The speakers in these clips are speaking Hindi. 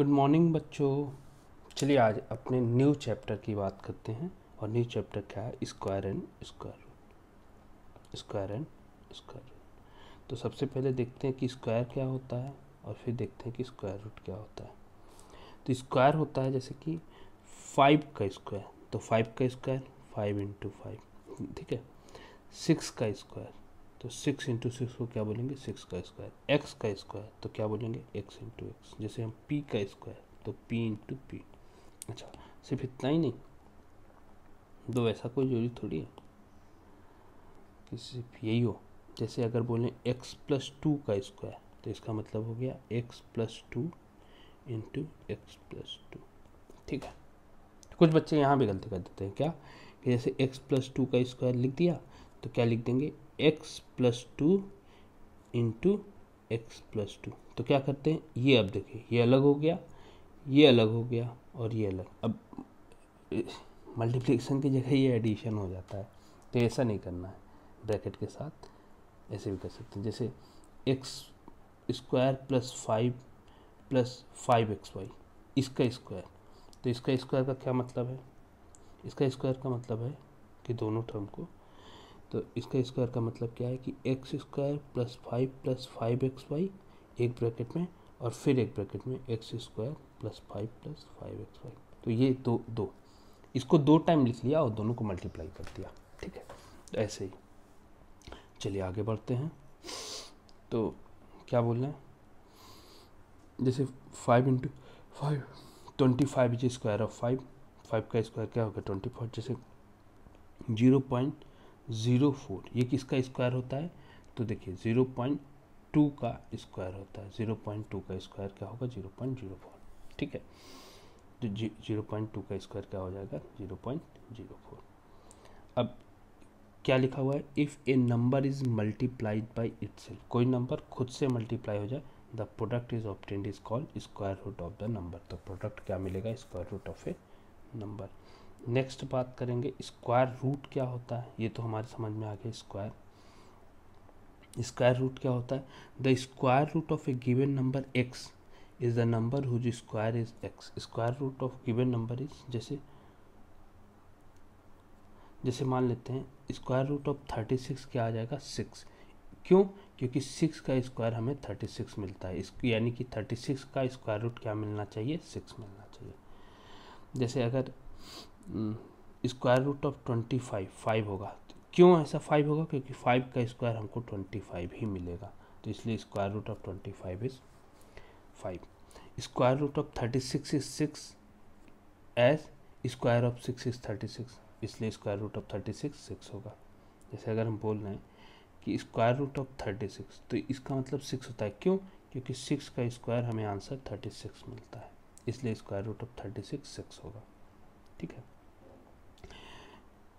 गुड मॉर्निंग बच्चों। चलिए आज अपने न्यू चैप्टर की बात करते हैं। और न्यू चैप्टर क्या है? Square and square root. Square and square root. तो सबसे पहले देखते हैं कि स्क्वायर क्या होता है और फिर देखते हैं कि स्क्वायर रूट क्या होता है। तो स्क्वायर होता है जैसे कि 5 का स्क्वायर, तो 5 का स्क्वायर 5 इंटू 5, ठीक है। 6 का स्क्वायर, तो 6 इंटू 6 को क्या बोलेंगे? 6 का स्क्वायर। एक्स का स्क्वायर तो क्या बोलेंगे? X into x. जैसे हम पी का स्क्वायर तो पी इंटू पी। अच्छा, सिर्फ इतना ही नहीं, दो ऐसा कोई जरूरी थोड़ी है कि सिर्फ यही हो। जैसे अगर बोलें एक्स प्लस 2 का स्क्वायर तो इसका मतलब हो गया x plus 2 into x plus 2, ठीक है। कुछ बच्चे यहाँ भी गलती कर देते हैं, क्या कि जैसे x प्लस 2 का स्क्वायर लिख दिया तो क्या लिख देंगे? x plus 2 into x plus 2। तो क्या करते हैं, ये अब देखिए ये अलग हो गया, ये अलग हो गया और ये अलग। अब मल्टीप्लिकेशन की जगह ये एडिशन हो जाता है, तो ऐसा नहीं करना है। ब्रैकेट के साथ ऐसे भी कर सकते हैं, जैसे एक्स स्क्वायर प्लस 5xy, इसका स्क्वायर। तो इसका स्क्वायर का क्या मतलब है? इसका स्क्वायर का मतलब है कि दोनों टर्म को, तो इसका स्क्वायर का मतलब क्या है कि एक्स स्क्वायर प्लस 5xy एक ब्रैकेट में और फिर एक ब्रैकेट में एक्स स्क्वायर प्लस 5xy। तो ये दो इसको दो टाइम लिख लिया और दोनों को मल्टीप्लाई कर दिया, ठीक है। तो ऐसे ही चलिए आगे बढ़ते हैं। तो क्या बोल रहे हैं, जैसे 5 इंटू 5 25 इज स्क्वायर ऑफ 5। 5 का स्क्वायर क्या होगा? 24। जैसे 0.04 ये किसका स्क्वायर होता है? तो देखिए 0.2 का स्क्वायर होता है। 0.2 का स्क्वायर क्या होगा? 0.04, ठीक है। तो 0.2 का स्क्वायर क्या हो जाएगा? 0.04। अब क्या लिखा हुआ है? If a number is multiplied by itself, कोई नंबर खुद से मल्टीप्लाई हो जाए, the product is obtained is called square root of the number. तो प्रोडक्ट क्या मिलेगा? Square root of a number. Next बात करेंगे स्क्वायर रूट क्या होता है। ये तो हमारे समझ में आ गया। स्क्वायर रूट क्या होता है? The square root of a given number x is the number whose square is x. Square root of given number is, जैसे मान लेते हैं स्क्वायर रूट ऑफ 36 क्या आ जाएगा? 6। क्यों? क्योंकि 6 का स्क्वायर हमें 36 मिलता है। यानी कि 36 का स्क्वायर रूट क्या मिलना चाहिए? 6 मिलना चाहिए। जैसे अगर स्क्वायर रूट ऑफ 25 5 होगा, तो क्यों ऐसा 5 होगा? क्योंकि 5 का स्क्वायर हमको 25 ही मिलेगा, तो इसलिए square root of 25 is 5। Square root of 36 is 6 as square of 6 is 36, इसलिए स्क्वायर रूट ऑफ 36 6 होगा। जैसे अगर हम बोल रहे हैं कि स्क्वायर रूट ऑफ 36 तो इसका मतलब 6 होता है। क्यों? क्योंकि 6 का स्क्वायर हमें आंसर 36 मिलता है, इसलिए स्क्वायर रूट ऑफ 36 6 होगा, ठीक है।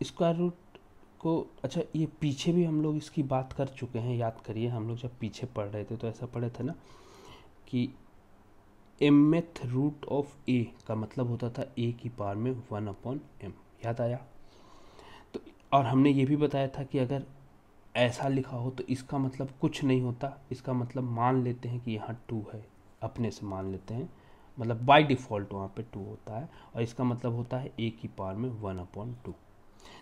स्क्वायर रूट को, अच्छा ये पीछे भी हम लोग इसकी बात कर चुके हैं, याद करिए। हम लोग जब पीछे पढ़ रहे थे तो ऐसा पढ़े थे ना कि mth रूट ऑफ a का मतलब होता था a की पावर में 1/m, याद आया? तो और हमने ये भी बताया था कि अगर ऐसा लिखा हो तो इसका मतलब कुछ नहीं होता। इसका मतलब मान लेते हैं कि यहाँ 2 है, अपने से मान लेते हैं, मतलब बाय डिफ़ॉल्ट वहाँ पे 2 होता है, और इसका मतलब होता है a की पावर में 1/2।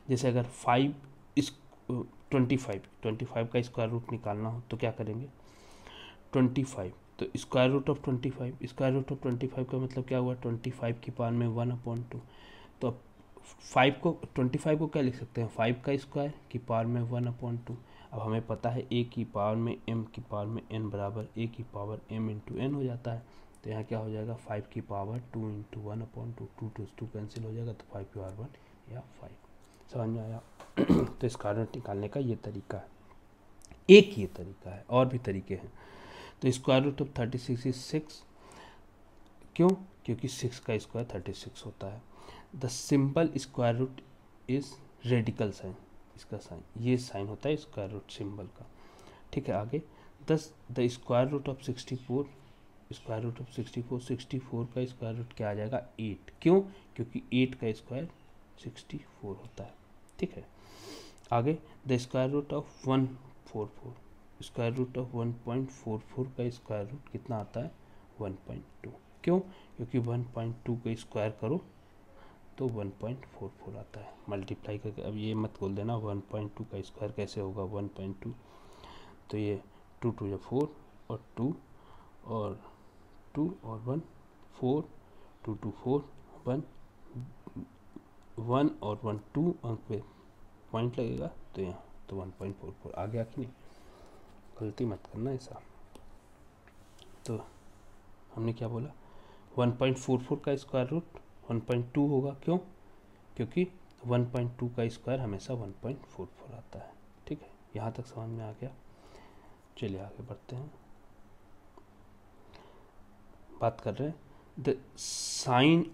जैसे अगर 5 इस 25 का स्क्वायर रूट निकालना हो तो क्या करेंगे? 25 तो square root of 25, square root of 25 का मतलब क्या हुआ? 25 की पावर में 1/2। तो अब 25 को क्या लिख सकते हैं? 5 का स्क्वायर की पावर में 1/2। अब हमें पता है a की पावर में m की पावर में n बराबर a की पावर m इंटू n हो जाता है। तो यहाँ क्या हो जाएगा? 5 की पावर 2 इंटू 1/2, 2 कैंसिल हो जाएगा, तो 5 की पावर 1 या 5। समझ में आया? तो स्क्वायर रूट निकालने का ये तरीका है, एक ये तरीका है, और भी तरीके हैं। तो स्क्वायर रूट ऑफ 36 इज 6। क्यों? क्योंकि 6 का स्क्वायर 36 होता है। The simple square root is radical sign, इसका साइन, ये साइन होता है स्क्वायर रूट सिंबल का, ठीक है। आगे the square root of 64, square root of 64 का स्क्वायर रूट क्या आ जाएगा? 8। क्यों? क्योंकि 8 का स्क्वायर 64 होता है, ठीक है। आगे the square root of 144, square root of 1.44 का स्क्वायर रूट कितना आता है? 1.2। क्यों? क्योंकि 1.2 का स्क्वायर करो तो 1.44 आता है मल्टीप्लाई करके। अब ये मत बोल देना 1.2 का स्क्वायर कैसे होगा 1.2, तो ये 2 2 4 और 2 और 2 और 1 4, 2 2 4 1 1 और 1 2 अंक पे पॉइंट लगेगा तो यहाँ तो 1.44 आ गया कि नहीं। गलती मत करना ऐसा। तो हमने क्या बोला 1.44 का स्क्वायर रूट 1.2 होगा, क्यों? क्योंकि 1.2 का स्क्वायर हमेशा 1.44 आता है। ठीक है, यहाँ तक समझ में आ गया। चलिए आगे बढ़ते हैं। बात कर रहे हैं द साइन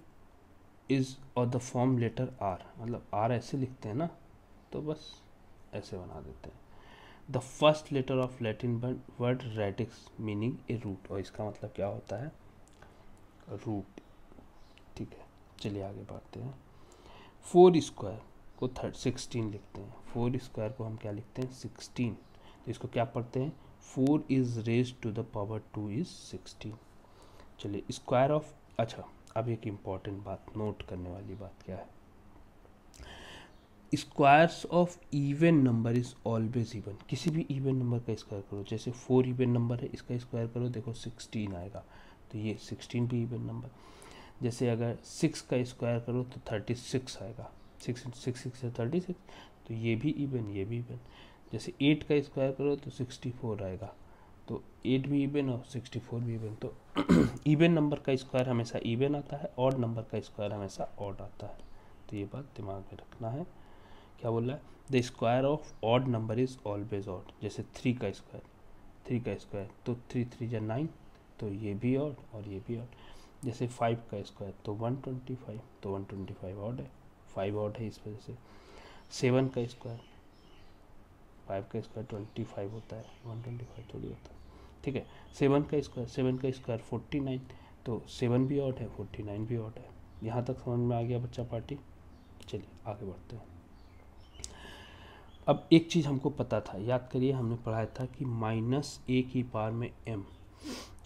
इज और द फॉर्म लेटर आर, मतलब आर ऐसे लिखते हैं ना, तो बस ऐसे बना देते हैं। The first letter of Latin word radix meaning a root, और इसका मतलब क्या होता है? रूट। ठीक है, चलिए आगे बढ़ते हैं। 4 स्क्वायर को 16 लिखते हैं। 4 स्क्वायर को हम क्या लिखते हैं? 16। तो इसको क्या पढ़ते हैं? 4 is raise to the power 2 is 16। चलिए स्क्वायर ऑफ, अच्छा अब एक इम्पॉर्टेंट बात नोट करने वाली बात क्या है, squares of even number is always even. किसी भी इवन नंबर का स्क्वायर करो, जैसे 4 इवन नंबर है, इसका स्क्वायर करो देखो 16 आएगा, तो ये 16 भी इवन नंबर। जैसे अगर 6 का स्क्वायर करो तो 36 आएगा, 6 से 36, तो ये भी इवन, ये भी इवन। जैसे 8 का स्क्वायर करो तो 64 आएगा, तो 8 भी इवन और 64 भी इवन। तो इवन नंबर का स्क्वायर हमेशा इवन आता है, ऑड नंबर का स्क्वायर हमेशा ऑड आता है। तो ये बात दिमाग में रखना है। क्या बोल रहा है? The square of odd number is always odd. जैसे 3 का स्क्वायर तो 3 3 या 9, तो ये भी ऑड और ये भी ऑड। जैसे 5 का स्क्वायर तो 125, तो 125 ऑड है, 5 ऑड है इस वजह से। 7 का स्क्वायर, 5 का स्क्वायर 25 होता है, 125 थोड़ी होता है। ठीक है, 7 का स्क्वायर 49, तो 7 भी ऑड है, 49 भी ऑड है। यहाँ तक समझ में आ गया बच्चा पार्टी? चलिए आगे बढ़ते हैं। अब एक चीज़ हमको पता था, याद करिए हमने पढ़ाया था कि -a की पावर में m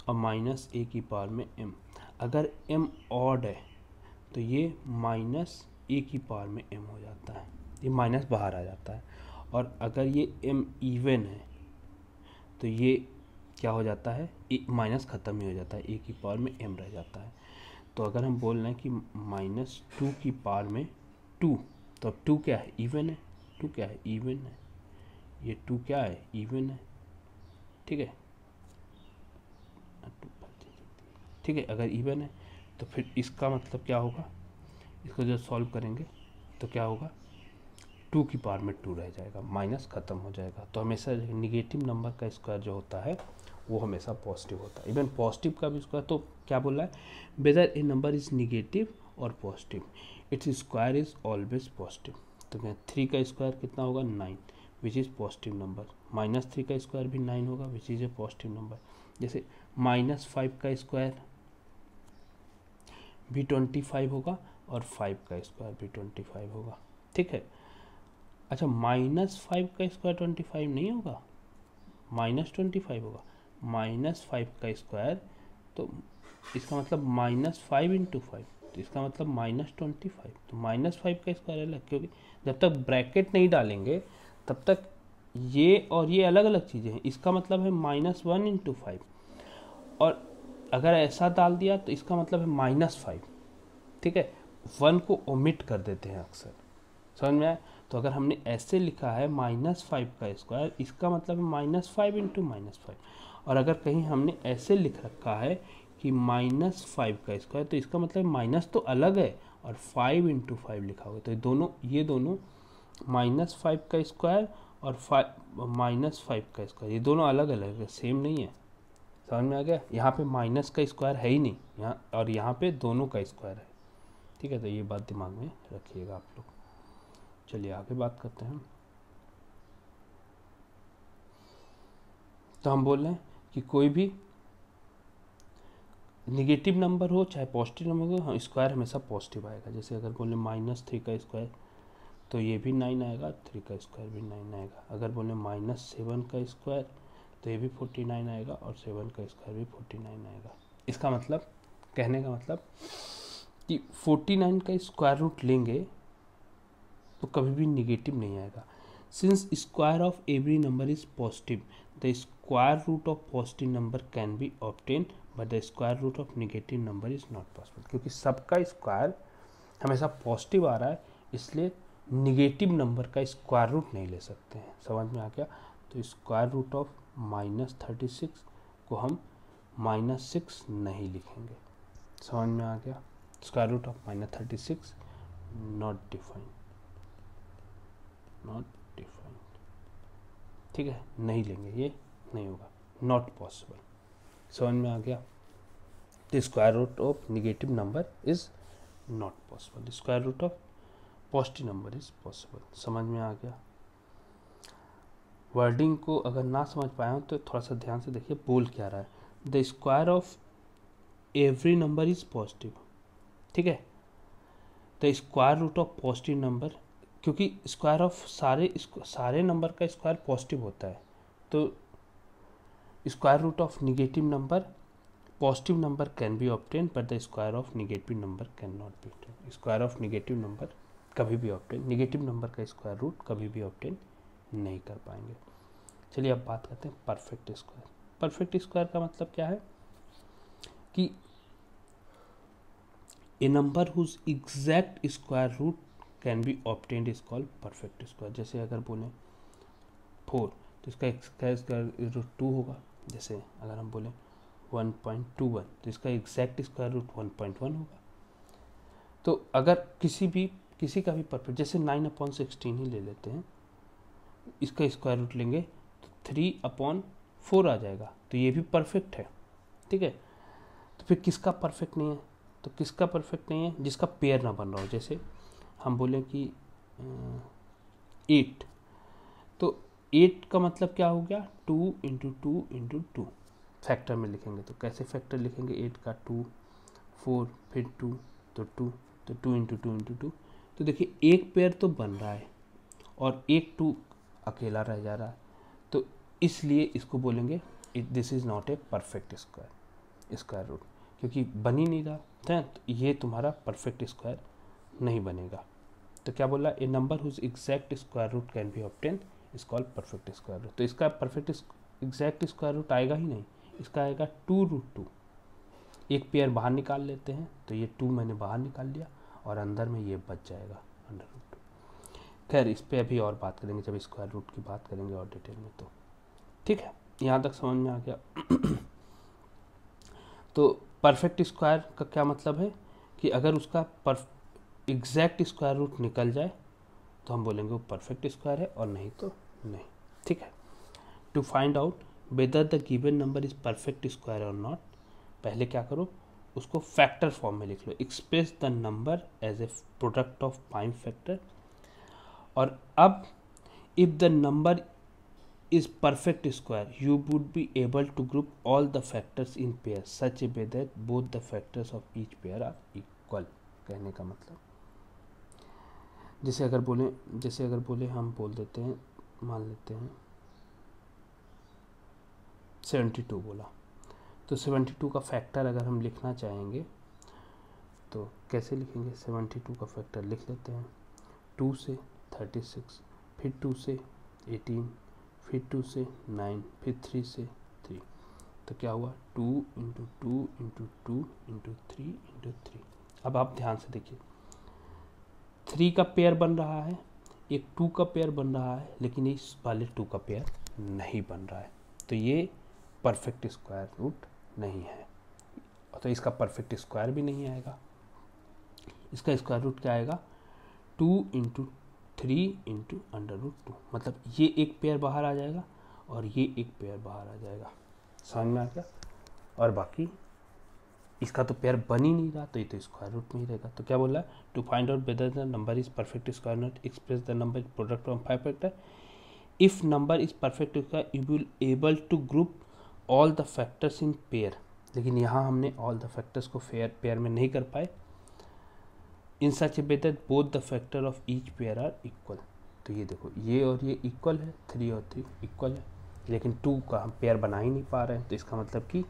और -a की पावर में m, अगर m ऑड है तो ये -a की पावर में m हो जाता है, ये माइनस बाहर आ जाता है। और अगर ये m इवन है तो ये क्या हो जाता है? माइनस ख़त्म ही हो जाता है, a की पावर में m रह जाता है। तो अगर हम बोल रहे हैं कि -2 की पावर में 2, तो अब 2 क्या है? इवन है। 2 क्या है? इवन है। ये 2 क्या है? इवन है। ठीक है, ठीक है, अगर इवन है तो फिर इसका मतलब क्या होगा? इसको जब सॉल्व करेंगे तो क्या होगा? 2 की पावर में 2 रह जाएगा, माइनस ख़त्म हो जाएगा। तो हमेशा निगेटिव नंबर का स्क्वायर जो होता है वो हमेशा पॉजिटिव होता है। इवन पॉजिटिव का भी स्क्वायर, तो क्या बोल रहा है? Whether a number is negative और positive, its square is always positive. तो मैं 3 का स्क्वायर कितना होगा? 9, विच इज़ पॉजिटिव नंबर। -3 का स्क्वायर भी 9 होगा, which is a positive number. जैसे -5 का स्क्वायर भी 25 होगा और 5 का स्क्वायर भी 25 होगा। ठीक है, अच्छा -5 का स्क्वायर 25 नहीं होगा, -25 होगा। -5 का स्क्वायर, तो इसका मतलब -5 × 5, तो इसका मतलब -25। तो -5 का स्क्वायर अलग, क्योंकि जब तक ब्रैकेट नहीं डालेंगे तब तक ये और ये अलग अलग चीज़ें हैं। इसका मतलब है -1 × 5, और अगर ऐसा डाल दिया तो इसका मतलब है -5। ठीक है, 1 को ओमिट कर देते हैं अक्सर, समझ में आया? तो अगर हमने ऐसे लिखा है -5 का स्क्वायर, इसका मतलब है -5 × -5। और अगर कहीं हमने ऐसे लिख रखा है कि -5 का स्क्वायर, तो इसका मतलब माइनस तो अलग है और 5 × 5 लिखा होगा, तो ये दोनों -5 का स्क्वायर और -5 का स्क्वायर, ये दोनों अलग अलग है, सेम नहीं है। समझ में आ गया? यहाँ पे माइनस का स्क्वायर है ही नहीं यहाँ, और यहाँ पे दोनों का स्क्वायर है। ठीक है, तो ये बात दिमाग में रखिएगा आप लोग। चलिए आगे बात करते हैं। तो हम बोल रहे हैं कि कोई भी निगेटिव नंबर हो चाहे पॉजिटिव नंबर हो, स्क्वायर हमेशा पॉजिटिव आएगा। जैसे अगर बोले -3 का स्क्वायर तो ये भी 9 आएगा, 3 का स्क्वायर भी 9 आएगा। अगर बोले -7 का स्क्वायर तो ये भी 49 आएगा और 7 का स्क्वायर भी 49 आएगा। इसका मतलब कहने का मतलब कि 49 का स्क्वायर रूट लेंगे तो कभी भी निगेटिव नहीं आएगा। Since square of every number is positive the square root of positive number can be obtain but the square root of negative number is not possible. क्योंकि सबका स्क्वायर हमेशा पॉजिटिव आ रहा है, इसलिए निगेटिव नंबर का स्क्वायर रूट नहीं ले सकते हैं। समझ में आ गया? तो स्क्वायर रूट ऑफ -36 को हम -6 नहीं लिखेंगे। समझ में आ गया? Square root of -36 not defined, not defined, ठीक है, नहीं लेंगे, ये नहीं होगा, नॉट पॉसिबल। समझ में आ गया? The square root of negative number is not possible, square root of positive number is possible. समझ में आ गया? वर्डिंग को अगर ना समझ पाए हो तो थोड़ा सा ध्यान से देखिए बोल क्या रहा है। The square of every number is positive, ठीक है। The square root of positive number, क्योंकि स्क्वायर ऑफ सारे नंबर का स्क्वायर पॉजिटिव होता है, तो square root of negative number positive number can be obtain but the square of negative number can not be obtain. Square of negative number कभी भी ऑब्टेन, निगेटिव नंबर का स्क्वायर रूट कभी भी ऑब्टेन नहीं कर पाएंगे। चलिए अब बात करते हैं परफेक्ट स्क्वायर। परफेक्ट स्क्वायर का मतलब क्या है कि a number whose exact square root can be obtained is called perfect square. जैसे अगर बोले 4 तो इसका स्क्वायर रूट 2 होगा। जैसे अगर हम बोले 1.21 तो इसका एग्जैक्ट स्क्वायर रूट 1.1 होगा। तो अगर किसी का भी परफेक्ट, जैसे 9/16 ही ले लेते हैं, इसका स्क्वायर रूट लेंगे तो 3/4 आ जाएगा, तो ये भी परफेक्ट है, ठीक है। तो फिर किसका परफेक्ट नहीं है? तो किसका परफेक्ट नहीं है? जिसका पेयर ना बन रहा हो। जैसे हम बोलें कि 8, तो 8 का मतलब क्या हो गया? 2 × 2 × 2 फैक्टर में लिखेंगे। तो कैसे फैक्टर लिखेंगे? 8 का 2, 4, फिर 2, तो 2, तो 2 × 2 × 2। तो देखिए एक पेयर तो बन रहा है और एक 2 अकेला रह जा रहा है, तो इसलिए इसको बोलेंगे this is not a perfect square root, क्योंकि बन ही नहीं रहा है, तो ये तुम्हारा परफेक्ट स्क्वायर नहीं बनेगा। तो क्या बोला? A number whose exact square root can be obtain is called perfect square root. तो इसका परफेक्ट एग्जैक्ट स्क्वायर रूट आएगा ही नहीं, इसका आएगा 2√2। एक पेयर बाहर निकाल लेते हैं, तो ये 2 मैंने बाहर निकाल लिया और अंदर में ये बच जाएगा √2। खैर इस पर अभी और बात करेंगे जब स्क्वायर रूट की बात करेंगे और डिटेल में, तो ठीक है, यहाँ तक समझ में आ गया। तो परफेक्ट स्क्वायर का क्या मतलब है कि अगर उसका एग्जैक्ट स्क्वायर रूट निकल जाए तो हम बोलेंगे वो परफेक्ट स्क्वायर है, और नहीं तो नहीं, ठीक है। To find out whether the given number is perfect square और नॉट, पहले क्या करो, उसको फैक्टर फॉर्म में लिख लो। Express the number as a product of prime factor. और अब if the number is perfect square, you would be able to group all the factors in pairs such a way that both the factors of each pair are equal। कहने का मतलब जैसे अगर बोले हम बोल देते हैं, मान लेते हैं 72 बोला, तो 72 का फैक्टर अगर हम लिखना चाहेंगे तो कैसे लिखेंगे? 72 का फैक्टर लिख लेते हैं 2 से 36, फिर 2 से 18, फिर 2 से 9, फिर 3 से 3। तो क्या हुआ? 2 × 2 × 2 × 3 × 3। अब आप ध्यान से देखिए, 3 का पेयर बन रहा है, एक 2 का पेयर बन रहा है, लेकिन इस वाले 2 का पेयर नहीं बन रहा है, तो ये परफेक्ट स्क्वायर रूट नहीं है, तो इसका परफेक्ट स्क्वायर भी नहीं आएगा। इसका स्क्वायर रूट क्या आएगा? 2 × 3 × √2, मतलब ये एक पेयर बाहर आ जाएगा और ये एक पेयर बाहर आ जाएगा। समझ में आ गया? और बाकी इसका तो पेयर बन ही नहीं रहा, तो ये तो स्क्वायर रूट में ही रहेगा। तो क्या बोल रहा है? To find out whether the number is perfect square not, express the number product of 5 factor. If number is perfect square you will able to group all the factors in pair. लेकिन यहाँ हमने ऑल द फैक्टर्स को पेयर में नहीं कर पाए। In such a way that both the factor of each pair are equal. तो ये देखो, ये और ये इक्वल है, 3 और 3 इक्वल है, लेकिन 2 का हम पेयर बना ही नहीं पा रहे हैं। तो इसका मतलब कि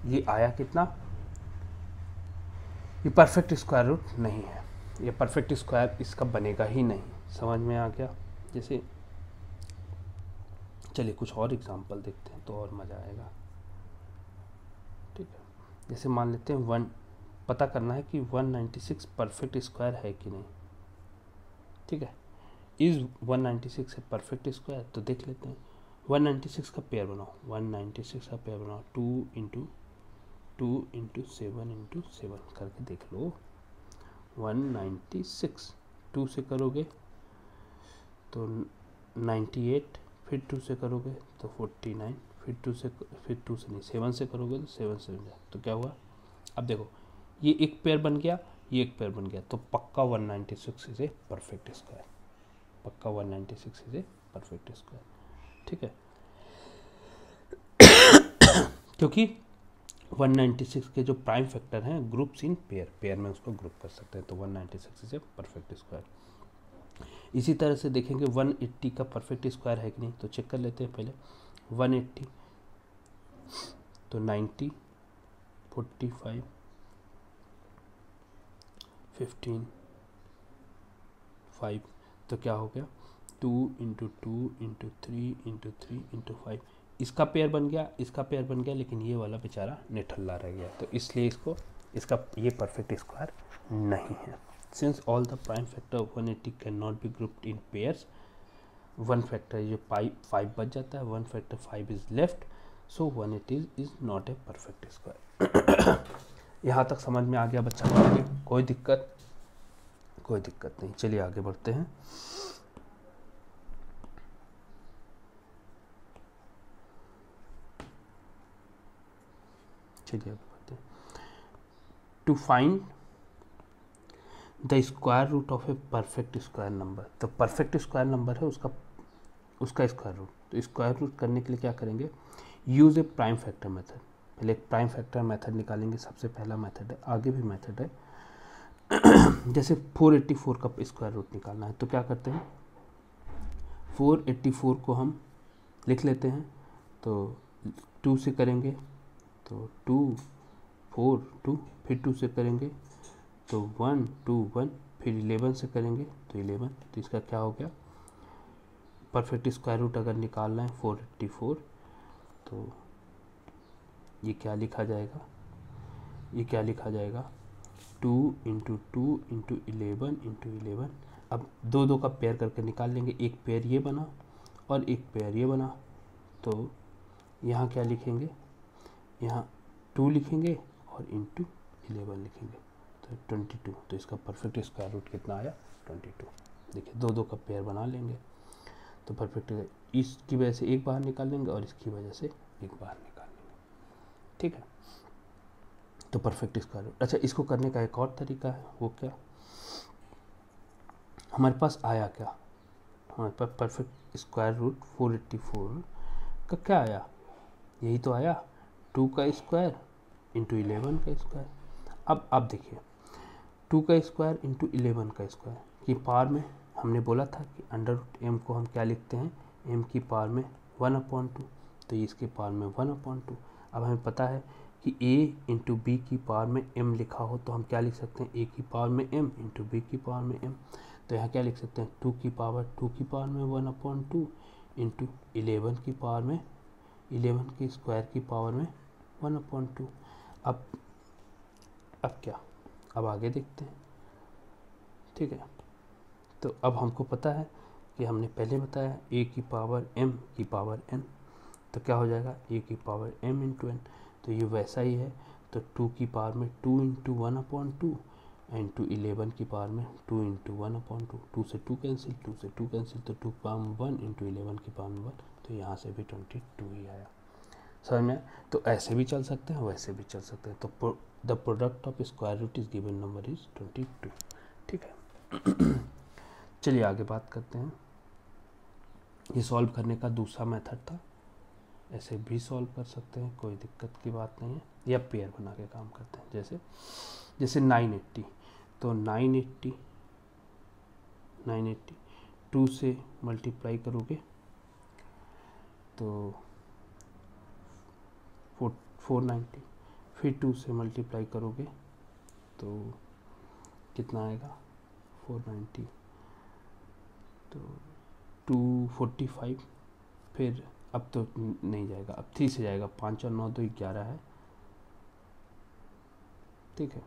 ये आया कितना? ये परफेक्ट स्क्वायर रूट नहीं है, ये परफेक्ट स्क्वायर इसका बनेगा ही नहीं। समझ में आ गया? जैसे चलिए कुछ और एग्जांपल देखते हैं तो और मज़ा आएगा। ठीक है, जैसे मान लेते हैं पता करना है कि 196 परफेक्ट स्क्वायर है कि नहीं। ठीक है, इज 196 है परफेक्ट स्क्वायर? तो देख लेते हैं। 196 का पेयर बनाओ, 196 का पेयर बनाओ, 2 इंटू 7 इंटू 7 करके देख लो। 196 2 से करोगे तो 98, फिर 2 से करोगे तो 49, फिर 2 से नहीं 7 से करोगे तो 7 से हो जाए। तो क्या हुआ? अब देखो, ये एक पेयर बन गया, ये एक पेयर बन गया, तो पक्का 196 इज ए परफेक्ट स्क्वायर, पक्का 196 इज ए परफेक्ट स्क्वायर। ठीक है, क्योंकि 196 के जो प्राइम फैक्टर हैं ग्रुप्स इन पेयर में उसको ग्रुप कर सकते हैं, तो 196 इज ए परफेक्ट स्क्वायर। इसी तरह से देखेंगे 180 का परफेक्ट स्क्वायर है कि नहीं, तो चेक कर लेते हैं पहले। 180 तो 90, 45, 15, 5, तो क्या हो गया? 2 इंटू 2 इंटू 3 इंटू 3 इंटू 5, इसका पेयर बन गया, इसका पेयर बन गया, लेकिन ये वाला बेचारा निठल्ला रह गया, तो इसलिए इसका ये परफेक्ट स्क्वायर नहीं है। Since all the prime factor of 180 can not be grouped in pairs, one factor जो 5 बच जाता है, one factor 5 is left, so 180 is not a perfect square. यहाँ तक समझ में आ गया बच्चा? कोई दिक्कत? कोई दिक्कत नहीं। चलिए आगे बढ़ते हैं। चलिए आगे बढ़ते हैं। To find the square root of a perfect square number, तो परफेक्ट स्क्वायर नंबर है उसका स्क्वायर रूट, तो स्क्वायर रूट करने के लिए क्या करेंगे? Use a prime factor method. पहले एक प्राइम फैक्टर मेथड निकालेंगे, सबसे पहला मेथड है, आगे भी मेथड है। जैसे 484 का स्क्वायर रूट निकालना है, तो क्या करते हैं? 484 को हम लिख लेते हैं, तो 2 से करेंगे तो 2 4 2, फिर 2 से करेंगे तो 1 2 1, फिर 11 से करेंगे तो 11, तो इसका क्या हो गया? परफेक्ट स्क्वायर रूट अगर निकालना है 484, तो ये क्या लिखा जाएगा? ये क्या लिखा जाएगा? 2 इंटू 2 इंटू 11 इंटू 11। अब दो दो का पेयर करके निकाल लेंगे, एक पेयर ये बना और एक पेयर ये बना, तो यहाँ क्या लिखेंगे? यहाँ 2 लिखेंगे और इंटू 11 लिखेंगे, तो 22। तो इसका परफेक्ट स्क्वायर रूट कितना आया? 22। देखिए दो दो का पेयर बना लेंगे तो परफेक्ट, इसकी वजह से एक बाहर निकाल लेंगे और इसकी वजह से एक बाहर निकाल लेंगे। ठीक है, तो परफेक्ट स्क्वायर रूट। अच्छा, इसको करने का एक और तरीका है, वो क्या? हमारे पास आया क्या? हमारे पास परफेक्ट स्क्वायर रूट 484 का क्या आया? यही तो आया, 2 का स्क्वायर इंटू 11 का स्क्वायर। अब देखिए, 2 का स्क्वायर इंटू 11 का स्क्वायर की पावर में हमने बोला था कि अंडर रूट एम को हम क्या लिखते हैं? एम की पावर में 1/2, तो इसके पावर में 1/2। अब हमें पता है कि a इंटू बी की पावर में m लिखा हो तो हम क्या लिख सकते हैं? a की पावर में m इंटू बी की पावर में m, तो यहाँ क्या लिख सकते हैं? 2 की पावर में 1/2 इंटू 11 की पावर में 11 की स्क्वायर की पावर में 1/2। अब क्या? अब आगे देखते हैं। ठीक है, तो अब हमको पता है कि हमने पहले बताया a की पावर m की पावर n, तो क्या हो जाएगा? a की पावर m इंटू n, तो ये वैसा ही है, तो 2 की पावर में 2 इंटू 1/2 इंटू 11 की पावर में 2 इंटू 1/2, 2 से 2 कैंसिल, 2 से 2 कैंसिल, तो 2 की पावर में 1 इंटू 11 की पावर में 1, तो यहाँ से भी 22 ही आया। समझ में? तो ऐसे भी चल सकते हैं, वैसे भी चल सकते हैं, तो the product of square root is given number is 22। ठीक है। चलिए आगे बात करते हैं। ये सॉल्व करने का दूसरा मेथड था, ऐसे भी सॉल्व कर सकते हैं, कोई दिक्कत की बात नहीं है, या पेयर बना के काम करते हैं। जैसे 980, तो 980 2 से मल्टीप्लाई करोगे तो 490, फिर 2 से मल्टीप्लाई करोगे तो कितना आएगा 490, तो 245, फिर अब तो नहीं जाएगा, अब 3 से जाएगा, 5 और 9 तो 11 है, ठीक है।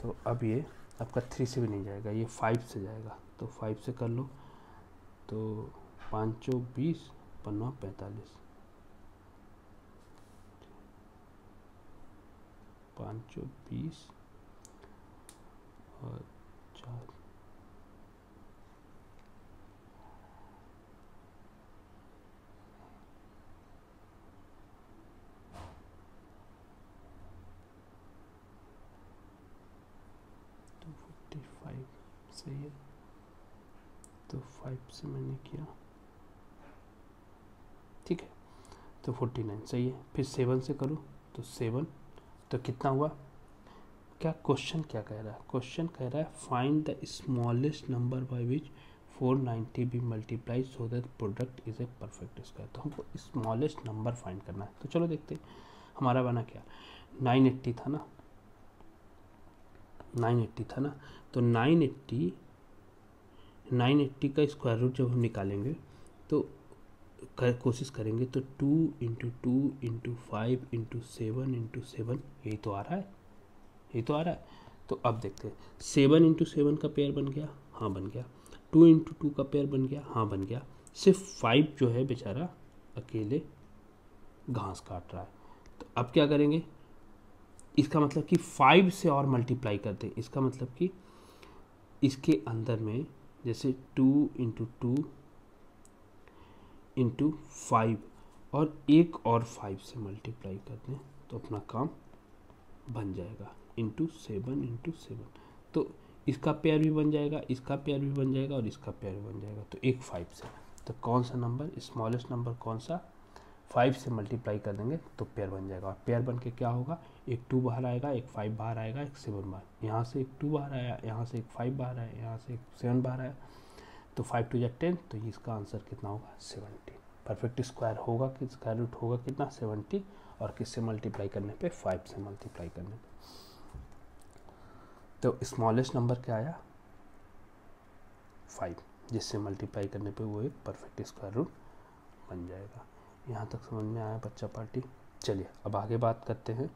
तो अब ये आपका 3 से भी नहीं जाएगा, ये 5 से जाएगा, तो 5 से कर लो, तो 5 20, 5 45, 5 20 और 4, तो 45 सही है, तो 5 से मैंने किया, ठीक है, तो 49 सही है। फिर 7 से करो, तो 7, तो कितना हुआ, क्या क्वेश्चन क्या कह रहा है, क्वेश्चन कह रहा है find the smallest number by which 490 be multiply so that product is a perfect square. तो हमको स्मॉलेस्ट नंबर फाइंड करना है, तो चलो देखते हैं। हमारा बना क्या, 980 था ना, 980 था ना, तो 980 का स्क्वायर रूट जब हम निकालेंगे तो कोशिश करेंगे, तो 2 इंटू 2 इंटू 5 इंटू 7 इंटू 7, यही तो आ रहा है, यही तो आ रहा है। तो अब देखते हैं, 7 इंटू 7 का पेयर बन गया, हाँ बन गया, 2 इंटू 2 का पेयर बन गया, हाँ बन गया, सिर्फ 5 जो है बेचारा अकेले घास काट रहा है। तो अब क्या करेंगे, इसका मतलब कि 5 से और मल्टीप्लाई कर दें, इसका मतलब कि इसके अंदर में जैसे 2 इंटू 2 इंटू 5 और एक और 5 से मल्टीप्लाई कर दें, तो अपना काम बन जाएगा, इंटू 7, तो इसका पेयर भी बन जाएगा, इसका पेयर भी बन जाएगा और इसका पेयर भी बन जाएगा, तो एक 5 से। तो कौन सा नंबर, स्मॉलेस्ट नंबर कौन सा, 5 से मल्टीप्लाई कर देंगे तो पेयर बन जाएगा, और पेयर बन के क्या होगा, एक 2 बाहर आएगा, एक 5 बाहर आएगा, एक 7 बाहर, यहाँ से एक 2 बाहर आया, यहाँ से एक 5 बाहर आया, यहाँ से एक 7 बाहर आया, तो 5 2 10, तो इसका आंसर कितना होगा 70। परफेक्ट स्क्वायर होगा कि स्क्वायर रूट होगा कितना 70, और किससे मल्टीप्लाई करने पे, 5 से मल्टीप्लाई करने पे। तो स्मॉलेस्ट नंबर क्या आया 5, जिससे मल्टीप्लाई करने पे वो एक परफेक्ट स्क्वायर रूट बन जाएगा। यहाँ तक समझ में आया बच्चा पार्टी। चलिए अब आगे बात करते हैं।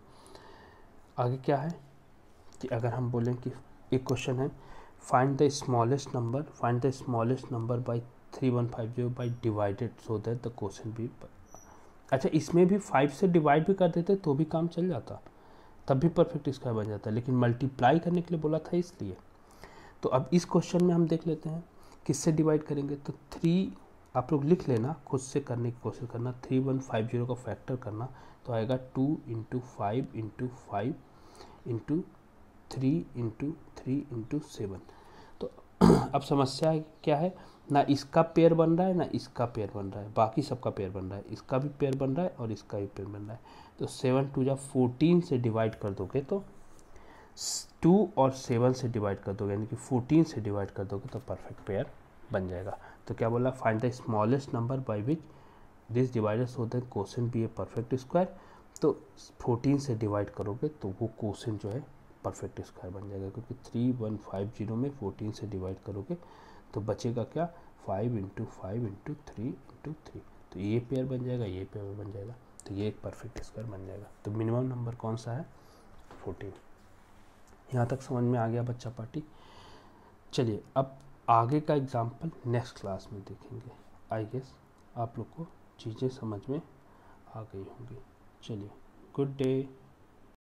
आगे क्या है कि अगर हम बोलें कि एक क्वेश्चन है, find the smallest number by 3150 by divided so that the question be. अच्छा, इसमें भी 5 से डिवाइड भी कर देते तो भी काम चल जाता, तब भी परफेक्ट स्क्वायर बन जाता, लेकिन मल्टीप्लाई करने के लिए बोला था इसलिए। तो अब इस क्वेश्चन में हम देख लेते हैं किससे डिवाइड करेंगे, तो 3 आप लोग लिख लेना, खुद से करने की कोशिश करना, 3150 का फैक्टर करना, तो आएगा 2 into 5 into 5 into 3 into 3 into 7। तो अब समस्या क्या है, ना इसका पेयर बन रहा है ना इसका पेयर बन रहा है, बाकी सबका पेयर बन रहा है, इसका भी पेयर बन रहा है और इसका भी पेयर बन रहा है। तो 7 2 14 से डिवाइड कर दोगे तो 2 और 7 से डिवाइड कर दोगे, यानी कि 14 से डिवाइड कर दोगे तो परफेक्ट पेयर बन जाएगा। तो क्या बोला, find the smallest number by which this divided so that quotient be a perfect square. तो 14 से डिवाइड करोगे तो वो क्वोशिएंट जो है परफेक्ट स्क्वायर बन जाएगा, क्योंकि 3150 में 14 से डिवाइड करोगे तो बचेगा क्या, 5 इंटू 5 इंटू 3 इंटू 3, तो ये पेयर बन जाएगा, ये पेयर बन जाएगा, तो ये एक परफेक्ट स्क्वायर बन जाएगा। तो मिनिमम नंबर कौन सा है 14। यहाँ तक समझ में आ गया बच्चा पार्टी। चलिए अब आगे का एग्जाम्पल नेक्स्ट क्लास में देखेंगे। आई गेस आप लोग को चीज़ें समझ में आ गई होंगी। चलिए, गुड डे।